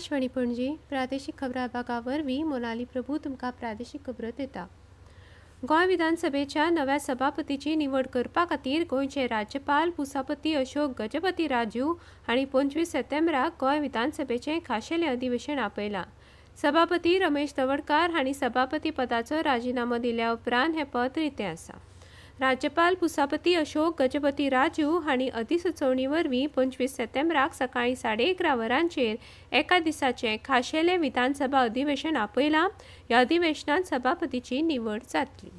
आकाशवाणी पणजी प्रादेशीक खबरां विभागावरवीं मोनाली प्रभू तुमकां प्रादेशीक खबरो दिता। गोंय विधानसभेच्या नव्या सभापतीची निवड करपा खातीर गोंयचे राज्यपाल भूसापती अशोक गजपती राजू हांणी 25 सप्टेंबराक गोंय विधानसभेचें खाशेलें अधिवेशन आपयलां। सभापती रमेश तवडकार हांणी सभापती पदाचो राजिनामो दिल्या उपरांत हें पद रितें आसा। राज्यपाल भूसापती अशोक गजपती राजू हांणी अधिसुचोवणी वरवीं 25 सप्टेंबराक सकाळीं 11:30 वरांचेर एका दिसाचें खाशेलें विधानसभा अधिवेशन आपयलां। ह्या अधिवेशनांत सभापतीची निवड जातली।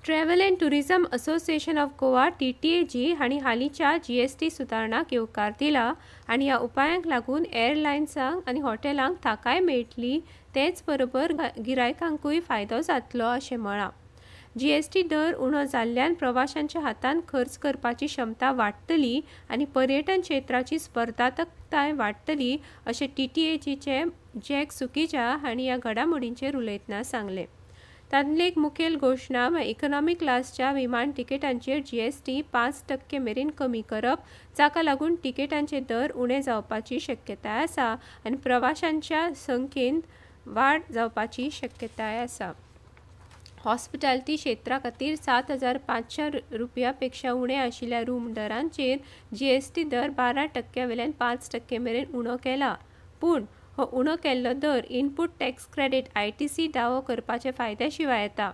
Travel and tourism association of Goa TTAG हांणी हालींच्या GST सुदारणाक येवकार दिला आनी ह्या उपायांक लागून एअरलायन्सांक आनी हॉटेलांक थाकाय मेळटली, तेच बरोबर गिरायकांकूय फायदो जातलो अशें म्हळां। GST दर उणो जाल्ल्यान प्रवाशांच्या हातान खर्च करपाची क्षमता वाडटली आनी पर्यटन क्षेत्राची स्पर्धात्मकताय वाडटली अशें TTAGचे जॅक सुकिजा हांणी ह्या घडामोडींचेर उलयतना सांगलें। तातूंतली एक मुखेल घोशणा इकॉनॉमी क्लासच्या विमान तिकेटांचेर GST 5% मेरेन कमी करप, जाका लागून तिकेटांचे दर उणे जावपाची शक्यताय आसा आनी प्रवाशांच्या संख्येंत वाड जावपाची शक्यताय आसा। हॉस्पिटॅलिटी क्षेत्रा खातीर 7,500 रुपया पेक्षा उणे आशिल्ल्या रूम दरांचेर GST दर 12% वेल्यान 5% मेरेन उणो केला, पूण हो उणो केल्लो दर इनपूट टॅक्स क्रेडिट ITC दावो करपाचे फायद्या शिवाय येता।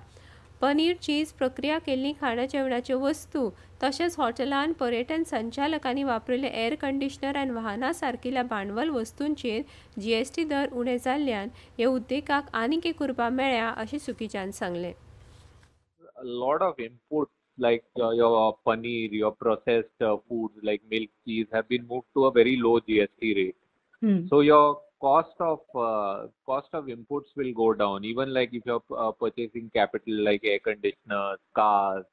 पनीर, चीज, प्रक्रिया केल्लीं खाणा जेवणाच्यो वस्तू तशेंच हॉटेलांत पर्यटन संचालकांनी वापरिल्ले एअर कंडिशनर आनी वाहनां सारकिल्ल्या भांडवल वस्तूंचेर GST दर उणे जाल्ल्यान हे उद्देगाक आनीक एक उर्बा मेळ्ळ्या अशें सुकिजान सांगलें। A lot of inputs like your paneer, your processed foods like milk, cheese have been moved to a very low GST rate. So your cost of inputs will go down. Even like if you're purchasing capital like air conditioners, cars,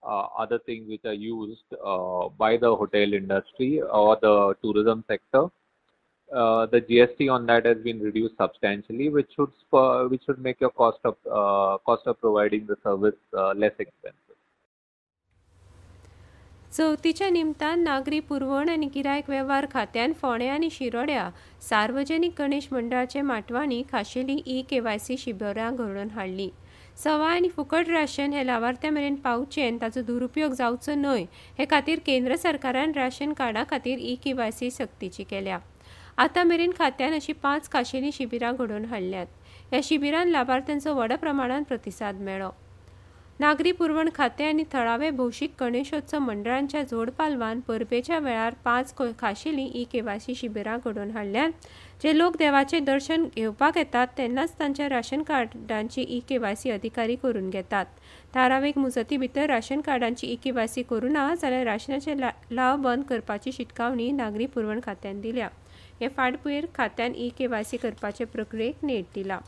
other things which are used by the hotel industry or the tourism sector, the GST on that has been reduced substantially, which should make your cost of providing the service less expensive. चवथीच्या निमतान नागरी पुरवण आनी गिरायक वेव्हार खात्यान फोंड्या आनी शिरोड्या सार्वजनीक गणेश मंडळाचे माटवांनी खाशेली eKYC शिबिरां घडोवन हाडली। सवाय आनी फुकट राशन हे लावार्थ्यां मेरेन पावचें आनी ताचो दुरुपयोग जावचो न्हय हे खातीर केंद्र सरकारान राशन कार्डा खातीर eKYC सक्तीची केल्या। आतां मेरेन खात्यान अशी 5 खाशेलीं शिबिरां घडोवन हाडल्यात। ह्या शिबिरांत लाभार्थ्यांचो व्हड प्रमाणात प्रतिसाद मेळ्ळो। नागरी पुरवण खातें आनी थळावे भौशीक गणेशोत्सव मंडळांच्या जोड पालवान परबेच्या वेळार 5 खाशेलीं eKYC शिबिरां घडोवन हाडल्यात। जे लोक देवाचें दर्शन घेवपाक येतात तेन्नाच तांच्या राशन कार्डांची eKYC अधिकारी करून घेतात। थारावीक मुजती भितर राशन कार्डांची eKYC करूना जाल्यार राशनाचे लाव बंद करपाची शिटकावणी नागरी पुरवण खात्यान दिल्या। हे फाटभुंयेर खात्यान eKYC करपाचे प्रक्रियेक नेट दिला।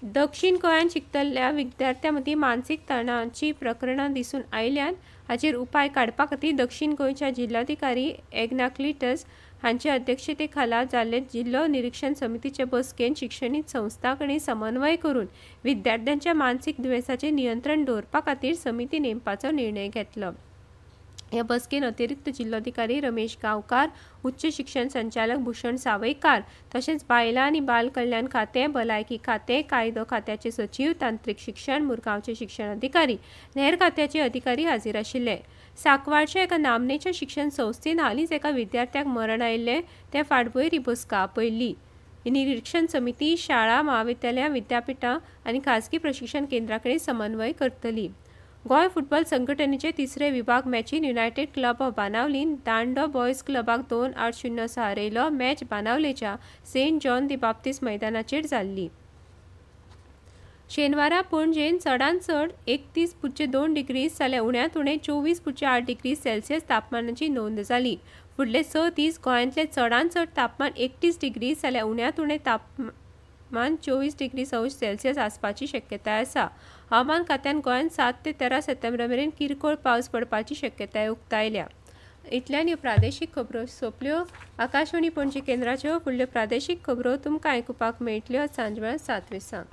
दक्षिण गोंयांत शिकतल्या विद्यार्थ्यां मदीं मानसीक तणावाची प्रकरणां दिसून आयल्यान हाचेर उपाय काडपा खातीर दक्षिण गोंयच्या जिल्लोधिकारी एग्नाक्लिटस हांचे अध्यक्षते खाला जाल्ले जिल्लो निरीक्षण समितीचे बसकेंत शिक्षणीक संस्था कडेन समन्वय करून विद्यार्थ्यांच्या मानसीक दुयेंसाचेर नियंत्रण दवरपा खातीर समिती नेमपाचो निर्णय घेतलो। ह्या बसकेन अतिरिक्त जिल्लोधिकारी रमेश गांवकार, उच्च शिक्षण संचालक भूषण सावयकार तशेंच बायलां आनी बाल कल्याण खातें, भलायकी खातें, कायदो खात्याचे सचिव, तांत्रीक शिक्षण, मुरगांवचे शिक्षण अधिकारी हेर खात्याचे अधिकारी हाजीर आशिल्ले। सांकवाळच्या एका नामनेच्या शिक्षण संस्थेन हालींच एका विद्यार्थ्याक मरण आयिल्लें ते फाटभुंयेर ही बसका आपयल्ली। ही निरीक्षण समिती शाळा, महाविद्यालयां, विद्यापीठां आनी खाजगी प्रशिक्षण केंद्रां कडेन समन्वय करतली। गोंय फुटबॉल संघटनेचे 3रे विभाग मॅचीन युनायटेड क्लब ऑफ बाणावलीन दांडो बॉयज क्लबाक 2-8-0 असो हारयलो। मॅच बाणावलेच्या सेंट जॉन दी बाप्तिस्ट मैदानाचेर जाल्ली। शेनवारा पणजेन चडांत चड 31.2 डिग्रीज जाल्यार उण्यांत उणें 24.8 डिग्री सेल्सियस तापमानाची नोंद जाली। फुडले 6 दीस गोंयांतले चडांत चड तापमान 31 डिग्रीज जाल्यार उण्यांत उणें तापमान 24 डिग्री सेल्सियस आसपाची शक्यताय आसा। हवामान खात्यान गोंयांत 7 ते 13 सप्टेंबर मेरेन किरकोळ पावस पडपाची शक्यताय उक्तायल्या। इतल्यान ह्यो प्रादेशीक खबरो सोंपल्यो। आकाशवाणी पणजी केंद्राच्यो फुडल्यो प्रादेशीक खबरो तुमकां आयकुपाक मेळटल्यो सांजवेळ 7 वर्सां।